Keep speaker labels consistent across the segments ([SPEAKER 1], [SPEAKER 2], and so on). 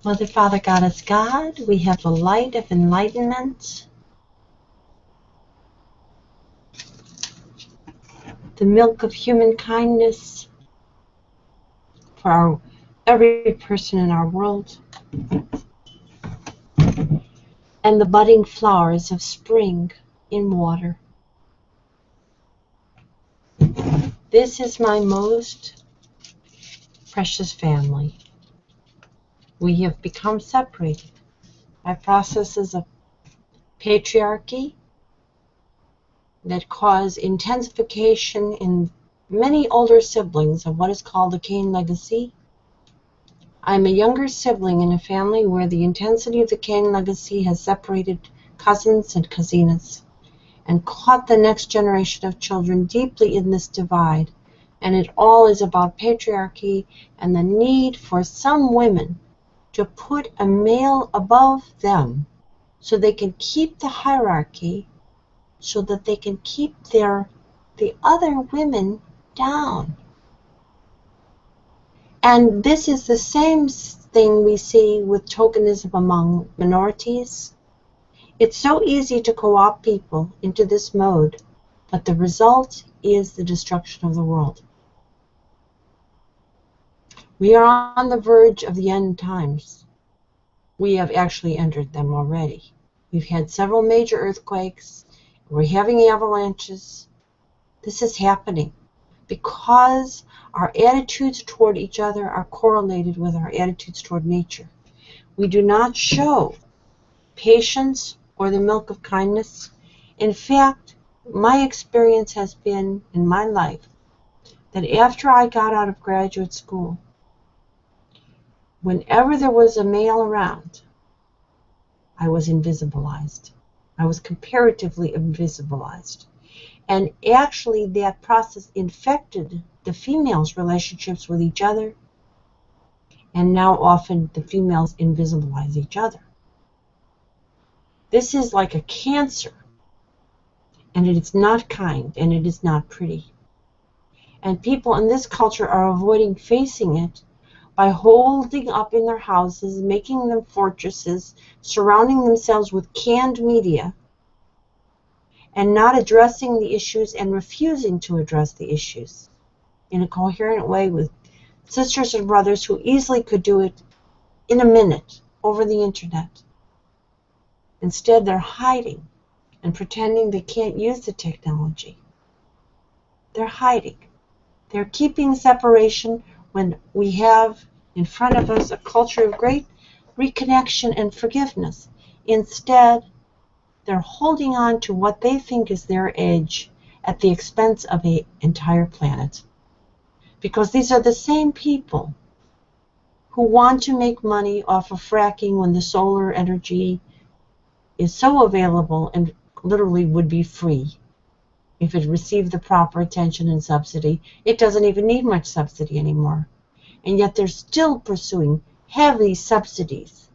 [SPEAKER 1] Mother, Father, God is God. We have the light of enlightenment, the milk of human kindness for every person in our world, and the budding flowers of spring in water. This is my most precious family. We have become separated by processes of patriarchy that cause intensification in many older siblings of what is called the Cain legacy. I'm a younger sibling in a family where the intensity of the Cain legacy has separated cousins and cousinas and caught the next generation of children deeply in this divide. And it all is about patriarchy and the need for some women to put a male above them so they can keep the hierarchy, so that they can keep the other women down. And this is the same thing we see with tokenism among minorities. It's so easy to co-opt people into this mode, but the result is the destruction of the world. We are on the verge of the end times. We have actually entered them already. We've had several major earthquakes. We're having avalanches. This is happening because our attitudes toward each other are correlated with our attitudes toward nature. We do not show patience or the milk of kindness. In fact, my experience has been in my life that after I got out of graduate school, whenever there was a male around, I was invisibilized. I was comparatively invisibilized. And actually that process infected the females' relationships with each other, and now often the females invisibilize each other. This is like a cancer, and it is not kind, and it is not pretty. And people in this culture are avoiding facing it by holding up in their houses, making them fortresses, surrounding themselves with canned media, and not addressing the issues and refusing to address the issues in a coherent way with sisters and brothers who easily could do it in a minute over the internet. Instead, they're hiding and pretending they can't use the technology. They're hiding. They're keeping separation when we have in front of us a culture of great reconnection and forgiveness. Instead, they're holding on to what they think is their edge at the expense of an entire planet. Because these are the same people who want to make money off of fracking when the solar energy is so available and literally would be free if it received the proper attention and subsidy. It doesn't even need much subsidy anymore. And yet they're still pursuing heavy subsidies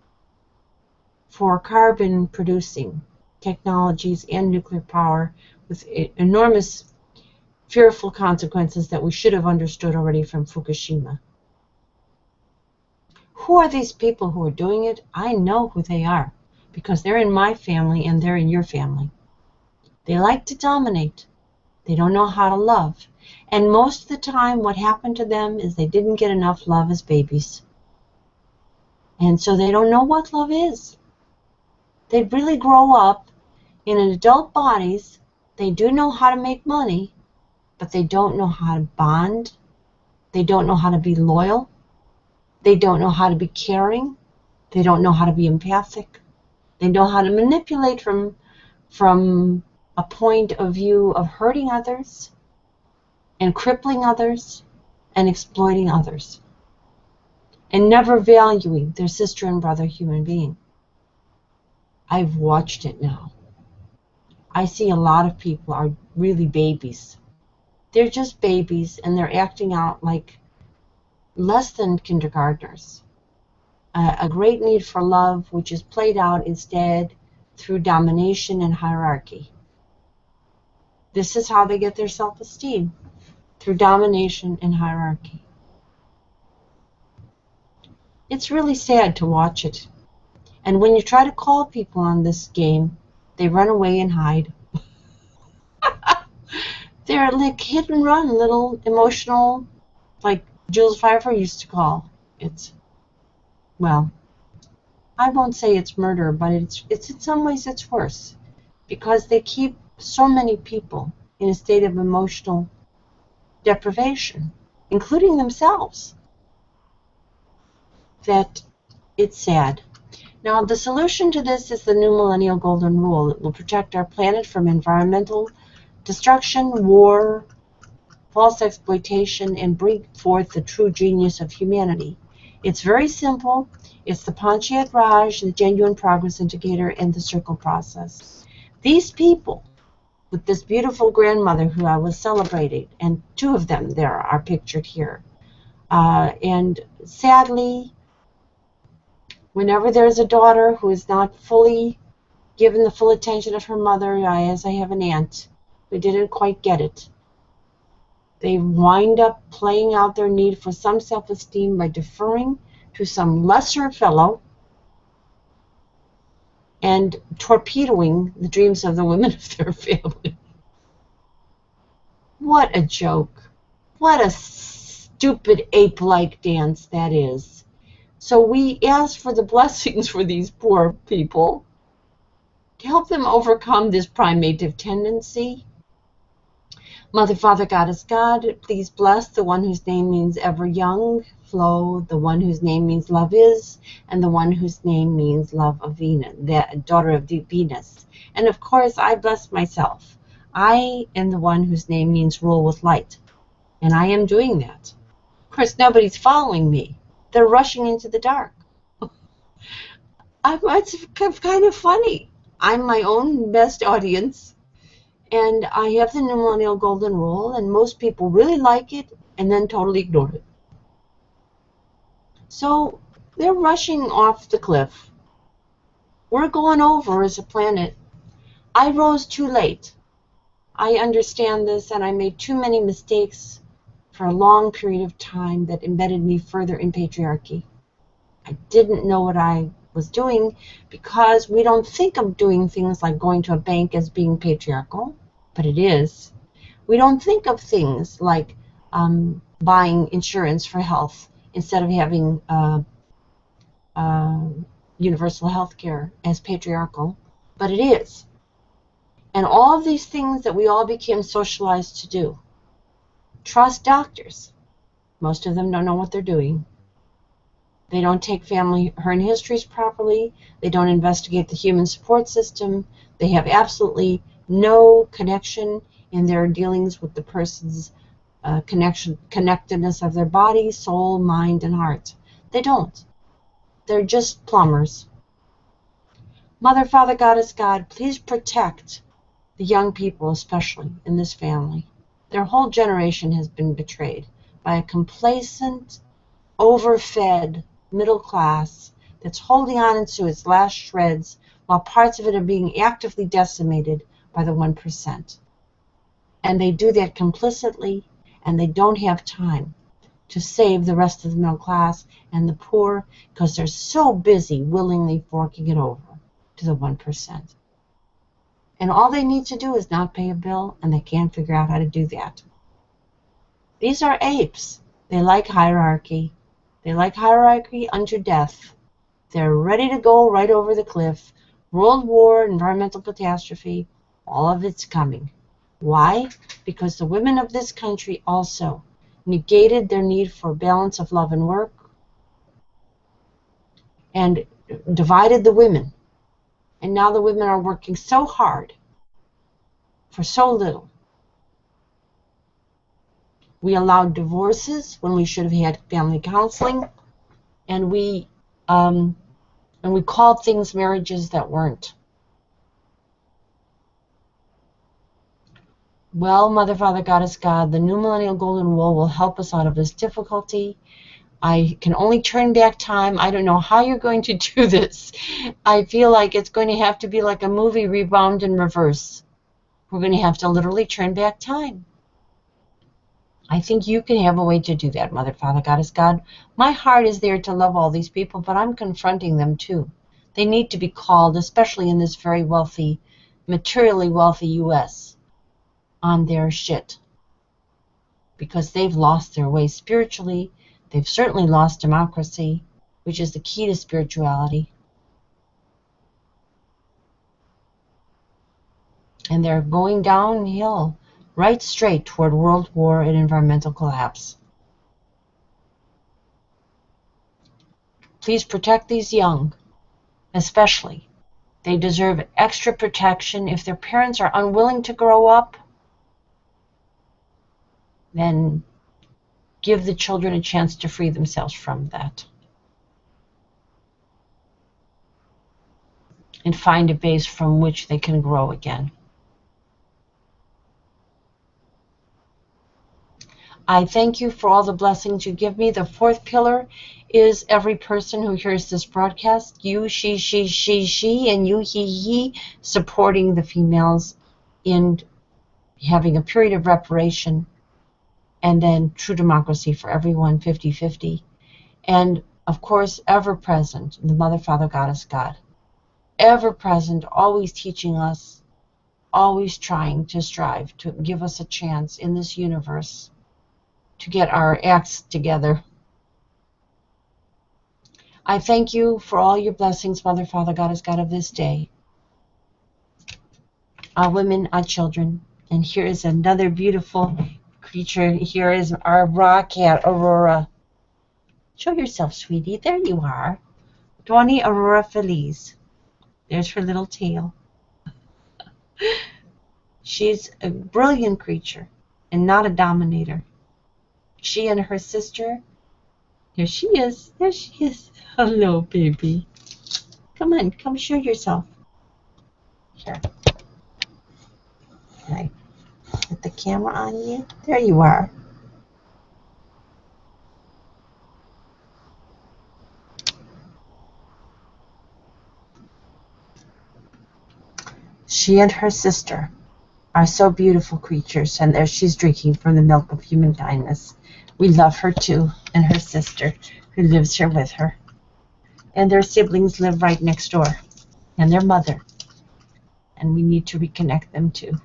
[SPEAKER 1] for carbon producing technologies and nuclear power with enormous fearful consequences that we should have understood already from Fukushima. Who are these people who are doing it? I know who they are because they're in my family and they're in your family. They like to dominate. They don't know how to love. And most of the time what happened to them is they didn't get enough love as babies. And so they don't know what love is. They really grow up in adult bodies. They do know how to make money, but they don't know how to bond. They don't know how to be loyal. They don't know how to be caring. They don't know how to be empathic. They know how to manipulate from a point of view of hurting others and crippling others and exploiting others and never valuing their sister and brother human being. I've watched it now. I see a lot of people are really babies. They're just babies and they're acting out like less than kindergartners. A great need for love, which is played out instead through domination and hierarchy. This is how they get their self-esteem, through domination and hierarchy. It's really sad to watch it. And when you try to call people on this game, they run away and hide. They're like hit and run, little emotional, like Jules Pfeiffer used to call. It's, well, I won't say it's murder, but it's in some ways it's worse because they keep so many people in a state of emotional deprivation, including themselves, that it's sad. Now, the solution to this is the new Millennial Golden Rule. It will protect our planet from environmental destruction, war, false exploitation, and bring forth the true genius of humanity. It's very simple. It's the Panchayat Raj, the genuine progress indicator, and the circle process. These people, with this beautiful grandmother who I was celebrating, and two of them there are pictured here. And sadly, whenever there's a daughter who is not fully given the full attention of her mother, as I have an aunt who didn't quite get it, they wind up playing out their need for some self-esteem by deferring to some lesser fellow and torpedoing the dreams of the women of their family. What a joke. What a stupid ape-like dance that is. So we ask for the blessings for these poor people to help them overcome this primative tendency. Mother, Father, Goddess, God, please bless the one whose name means ever young, Flo, the one whose name means love is, and the one whose name means love of Venus, the daughter of Venus. And of course, I bless myself. I am the one whose name means rule with light, and I am doing that. Of course, nobody's following me. They're rushing into the dark. It's kind of funny. I'm my own best audience. And I have the new Millennial Golden Rule, and most people really like it and then totally ignore it. So they're rushing off the cliff. We're going over as a planet. I rose too late. I understand this, and I made too many mistakes for a long period of time that embedded me further in patriarchy. I didn't know what I was doing because we don't think of doing things like going to a bank as being patriarchal. But it is. We don't think of things like buying insurance for health instead of having universal health care as patriarchal, but it is. And all of these things that we all became socialized to do. Trust doctors. Most of them don't know what they're doing. They don't take family histories properly. They don't investigate the human support system. They have absolutely no connection in their dealings with the person's connectedness of their body, soul, mind, and heart. They don't. They're just plumbers. Mother, Father, Goddess, God, please protect the young people, especially in this family. Their whole generation has been betrayed by a complacent, overfed middle class that's holding on to its last shreds while parts of it are being actively decimated by the 1%. And they do that complicitly, and they don't have time to save the rest of the middle class and the poor because they're so busy willingly forking it over to the 1%. And all they need to do is not pay a bill, and they can't figure out how to do that. These are apes. They like hierarchy. They like hierarchy unto death. They're ready to go right over the cliff. World war, environmental catastrophe, all of it's coming. Why? Because the women of this country also negated their need for balance of love and work and divided the women. And now the women are working so hard for so little. We allowed divorces when we should have had family counseling, and we called things marriages that weren't. Well, Mother, Father, Goddess, God, the new Millennial Golden Rule will help us out of this difficulty. I can only turn back time. I don't know how you're going to do this. I feel like it's going to have to be like a movie rebound in reverse. We're going to have to literally turn back time. I think you can have a way to do that, Mother, Father, Goddess, God. My heart is there to love all these people, but I'm confronting them too. They need to be called, especially in this very wealthy, materially wealthy U.S., on their shit. Because they've lost their way spiritually. They've certainly lost democracy, which is the key to spirituality. And they're going downhill, right straight toward world war and environmental collapse. Please protect these young, especially. They deserve extra protection. If their parents are unwilling to grow up, then give the children a chance to free themselves from that. And find a base from which they can grow again. I thank you for all the blessings you give me. The fourth pillar is every person who hears this broadcast, you, she, and you, he, supporting the females in having a period of reparation, and then true democracy for everyone, 50-50. And, of course, ever present, the Mother, Father, Goddess, God. Ever present, always teaching us, always trying to strive to give us a chance in this universe to get our acts together. I thank you for all your blessings, Mother, Father, Goddess, God, of this day. Our women, our children. And here is another beautiful creature. Here is our raw cat, Aurora. Show yourself, sweetie. There you are. Dawny Aurora Feliz. There's her little tail. She's a brilliant creature and not a dominator. She and her sister, there she is. There she is. Hello, baby. Come on, come show yourself. Here. Can I put the camera on you? There you are. She and her sister are so beautiful creatures, and there she's drinking from the milk of human kindness. We love her too, and her sister, who lives here with her. And their siblings live right next door, and their mother. And we need to reconnect them too.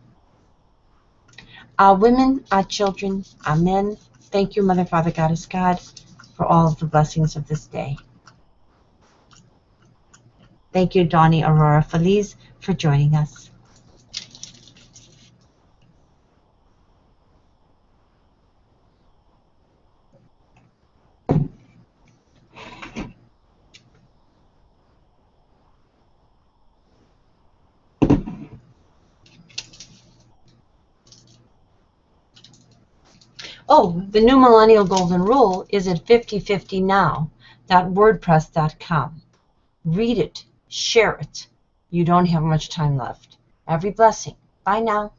[SPEAKER 1] Our women, our children, our men, thank you, Mother, Father, Goddess, God, for all of the blessings of this day. Thank you, Dawny Aurora Feliz, for joining us. Oh, the new Millennial Golden Rule is at 5050now.wordpress.com. Read it. Share it. You don't have much time left. Every blessing. Bye now.